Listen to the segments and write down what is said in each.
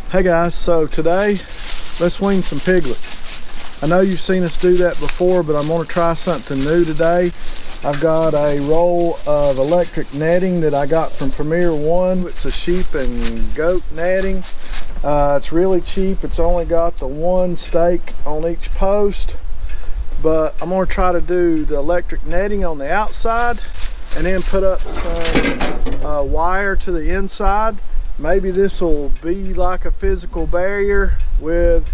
Hey guys, so today let's wean some piglets. I know you've seen us do that before, but I'm going to try something new today. I've got a roll of electric netting that I got from Premier One. It's a sheep and goat netting. It's really cheap. It's only got the one stake on each post, but I'm going to try to do the electric netting on the outside and then put up some wire to the inside. Maybe this will be like a physical barrier with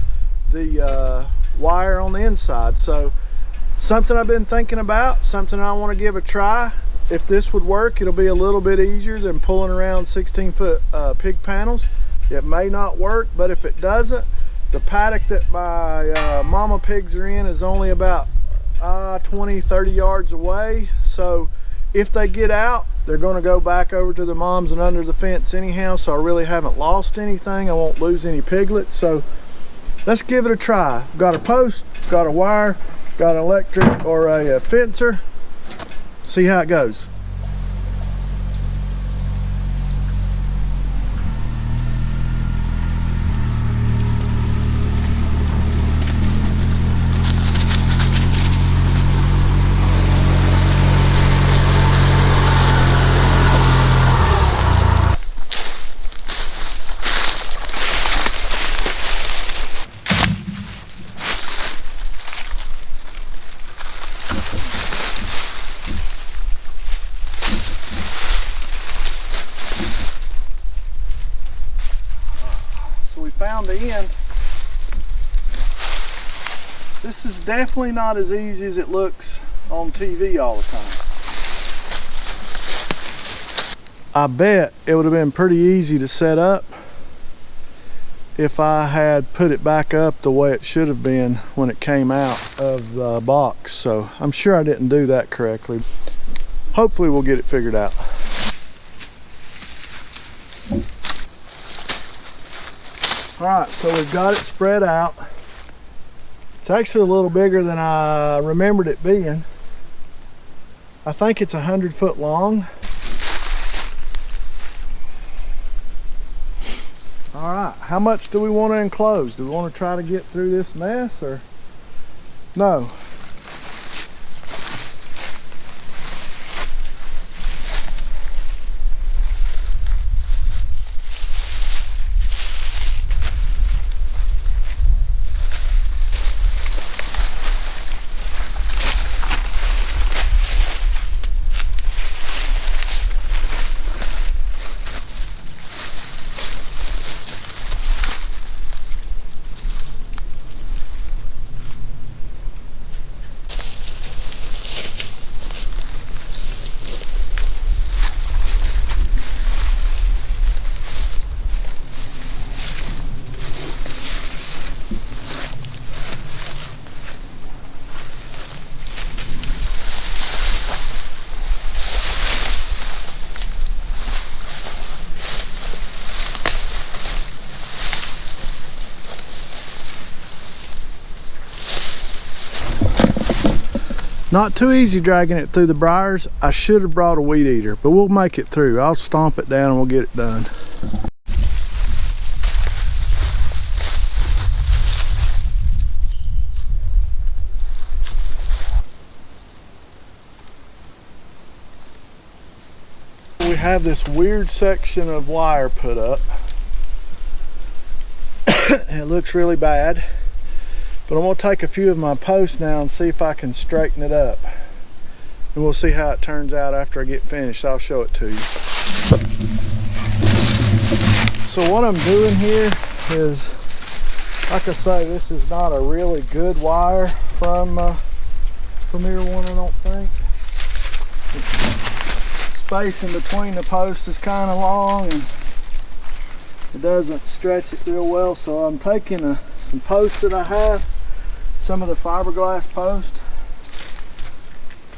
the wire on the inside. So something I've been thinking about, something I want to give a try. If this would work, it'll be a little bit easier than pulling around 16-foot pig panels. It may not work, but if it doesn't, the paddock that my mama pigs are in is only about 20-30 yards away. So if they get out, they're going to go back over to the moms and under the fence anyhow, so I really haven't lost anything. I won't lose any piglets. So let's give it a try. Got a post, got a wire, got an electric or a fencer. See how it goes. Found the end. This is definitely not as easy as it looks on TV all the time. I bet it would have been pretty easy to set up if I had put it back up the way it should have been when it came out of the box. So I'm sure I didn't do that correctly. Hopefully we'll get it figured out. Alright, so we've got it spread out. It's actually a little bigger than I remembered it being. I think it's 100 foot long. Alright, how much do we want to enclose? Do we want to try to get through this mess or no? Not too easy dragging it through the briars. I should have brought a weed eater, but we'll make it through. I'll stomp it down and we'll get it done. We have this weird section of wire put up. It looks really bad. But I'm going to take a few of my posts now and see if I can straighten it up. And we'll see how it turns out after I get finished. I'll show it to you. So what I'm doing here is, like I say, this is not a really good wire from Premier One, I don't think. The space in between the posts is kind of long and it doesn't stretch it real well. So I'm taking some posts that I have, some of the fiberglass post,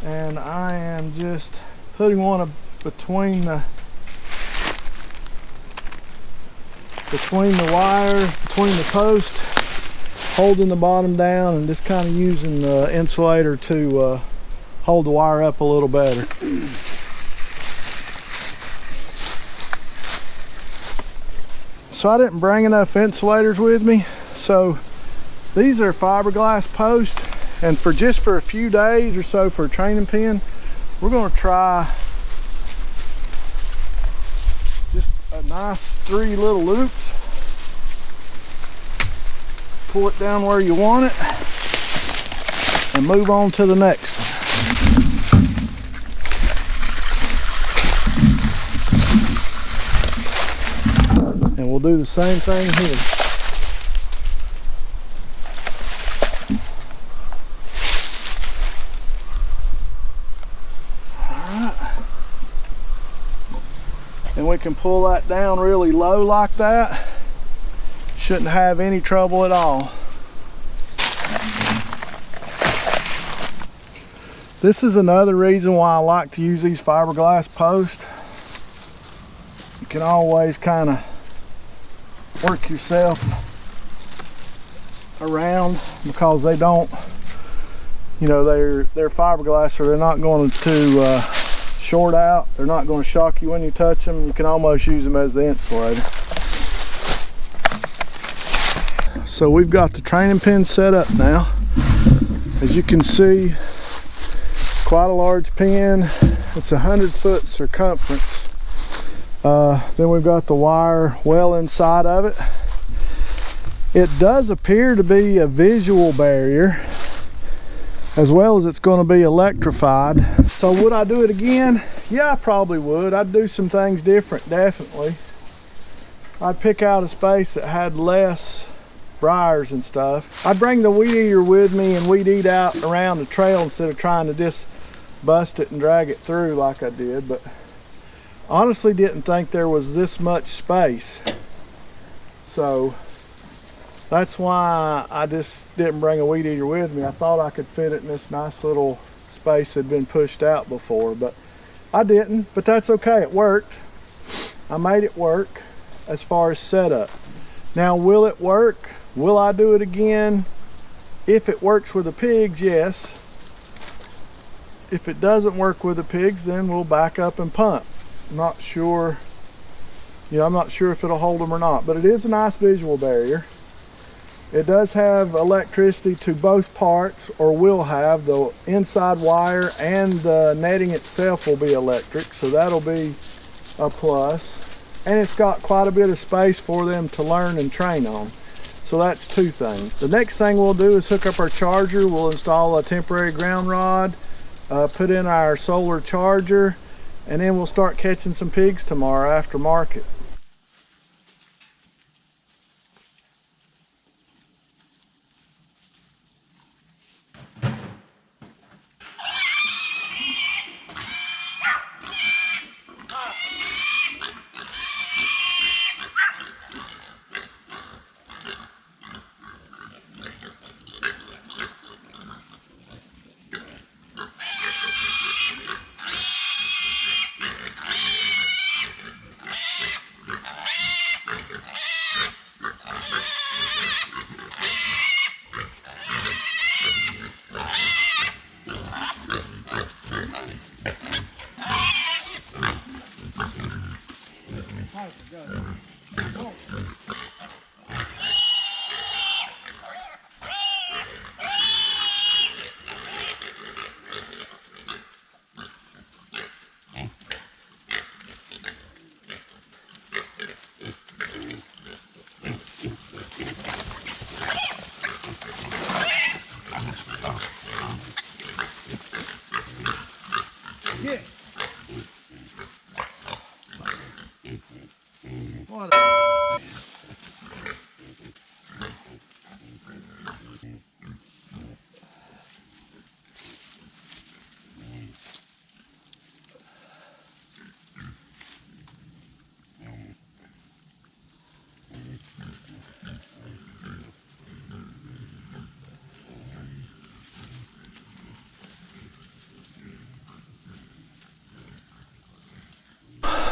and I am just putting one between the wire, between the post, holding the bottom down, and just kind of using the insulator to hold the wire up a little better. So I didn't bring enough insulators with me. So these are fiberglass posts, and for a few days or so for a training pen, we're going to try just a nice 3 little loops. Pull it down where you want it and move on to the next one. And we'll do the same thing here. And we can pull that down really low like that. Shouldn't have any trouble at all. This is another reason why I like to use these fiberglass posts. You can always kind of work yourself around because they don't, you know, they're fiberglass, so they're not going to short out. They're not going to shock you when you touch them. You can almost use them as the insulator. So we've got the training pin set up now. As you can see, quite a large pin. It's 100-foot circumference. Then we've got the wire well inside of it. It does appear to be a visual barrier, as well as it's going to be electrified. So would I do it again? Yeah, I probably would. I'd do some things different, definitely. I'd pick out a space that had less briars and stuff. I'd bring the weed eater with me and we'd eat out around the trail instead of trying to just bust it and drag it through like I did. But honestly didn't think there was this much space. So that's why I just didn't bring a weed eater with me. I thought I could fit it in this nice little space that had been pushed out before, but I didn't. But that's okay, it worked. I made it work as far as setup. Now, will it work? Will I do it again? If it works with the pigs, yes. If it doesn't work with the pigs, then we'll back up and pump. I'm not sure, you know, I'm not sure if it'll hold them or not, but it is a nice visual barrier. It does have electricity to both parts, or will have. The inside wire and the netting itself will be electric, so that'll be a plus. And it's got quite a bit of space for them to learn and train on. So that's 2 things. The next thing we'll do is hook up our charger. We'll install a temporary ground rod, put in our solar charger, and then we'll start catching some pigs tomorrow after market. Yeah. What a...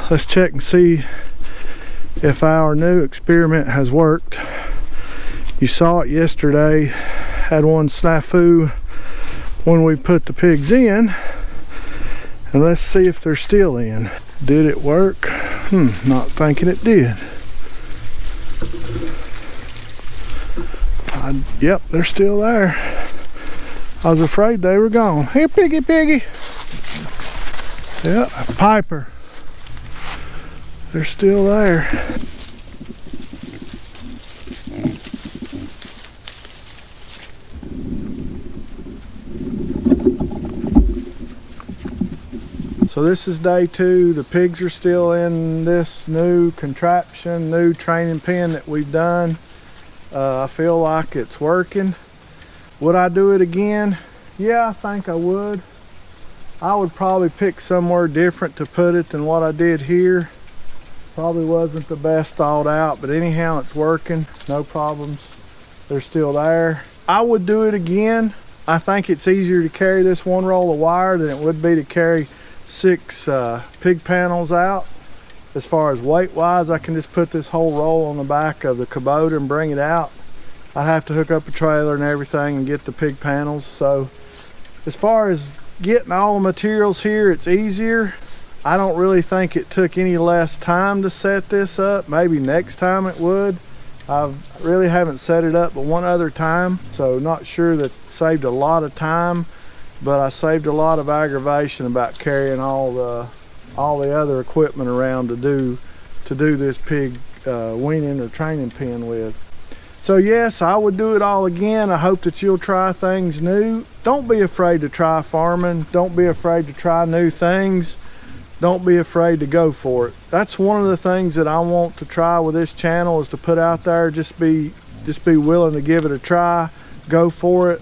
Let's check and see if our new experiment has worked. You saw it yesterday, had one snafu when we put the pigs in, and let's see if they're still in. Did it work? Not thinking it did. Yep, they're still there. I was afraid they were gone. Here, piggy, piggy. Yep, Piper. They're still there. So this is day 2. The pigs are still in this new contraption, new training pen that we've done. I feel like it's working. Would I do it again? Yeah, I think I would. I would probably pick somewhere different to put it than what I did here. Probably wasn't the best thought out, but anyhow, it's working. No problems. They're still there. I would do it again. I think it's easier to carry this one roll of wire than it would be to carry 6 pig panels out. As far as weight wise, I can just put this whole roll on the back of the Kubota and bring it out. I'd have to hook up a trailer and everything and get the pig panels. So as far as getting all the materials here, it's easier. I don't really think it took any less time to set this up. Maybe next time it would. I really haven't set it up but one other time, so not sure that saved a lot of time, but I saved a lot of aggravation about carrying all the other equipment around to do this pig weaning or training pen with. So yes, I would do it all again. I hope that you'll try things new. Don't be afraid to try farming. Don't be afraid to try new things. Don't be afraid to go for it. That's one of the things that I want to try with this channel, is to put out there, just be willing to give it a try. Go for it.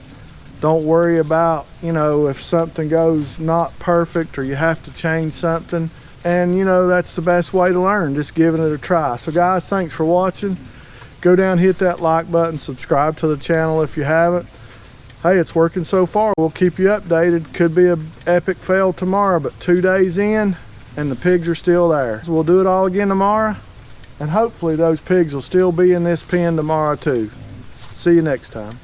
Don't worry about, you know, if something goes not perfect or you have to change something. And you know, that's the best way to learn, just giving it a try. So guys, thanks for watching. Go down, hit that like button, subscribe to the channel if you haven't. Hey, it's working so far. We'll keep you updated. Could be an epic fail tomorrow, but 2 days in and the pigs are still there. So we'll do it all again tomorrow, and hopefully those pigs will still be in this pen tomorrow too. See you next time.